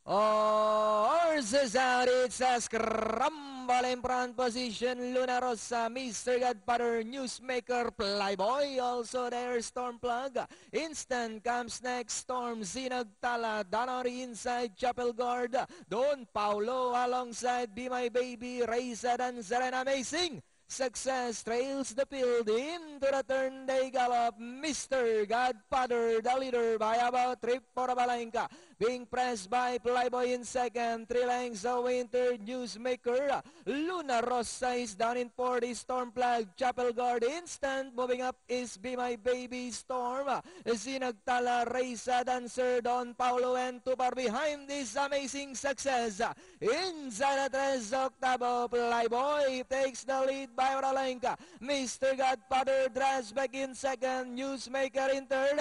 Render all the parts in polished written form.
Horses out, it's a scramble in front position. Luna Rosa, Mr. Godfather, Newsmaker, Playboy, also there, Stormplug. Instant comes next, Storm, Zinagtala, Danori inside, Chapel Guard. Don Paulo alongside Be My Baby, Reza Dancer, and Amazing Success trails the field. Into the turn they gallop. Mr. Godfather, the leader by about 3 for Balenka. Being pressed by Playboy in second. 3 lengths away into Newsmaker. Luna Rosa is down in 40. Stormplug, Chapel Guard. Instant moving up is Be My Baby, Storm. Zinagtala, Reza Dancer, Don Paulo, and 2 far behind this Amazing Success. Inside the 3 octavo, Playboy takes the lead by Oralenka. Mr. Godfather drives back in second. Newsmaker in third.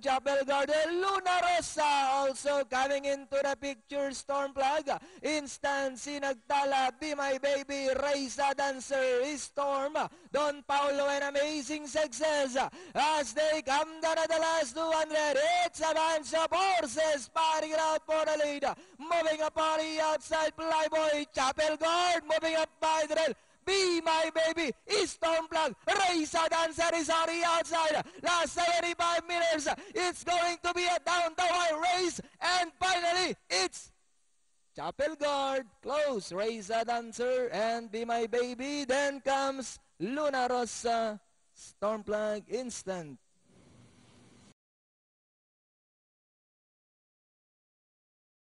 Chapel Garden. Luna Rosa also coming into the picture. Stormplug. Instant Sinagtala. Be My Baby. Reza Dancer. Storm. Don Paulo and Amazing Success. As they come down at the last 200. It's a bunch of horses fighting it out for the lead. Moving up on the outside. Playboy. Chapel Guard. Moving up by the rail. Be My Baby, Stormplug, Reza Dancer is on the outside. Last 75 meters, it's going to be a down-the-wire race. And finally, it's Chapel Guard, close, Reza Dancer, and Be My Baby. Then comes Luna Rosa, Stormplug, Instant.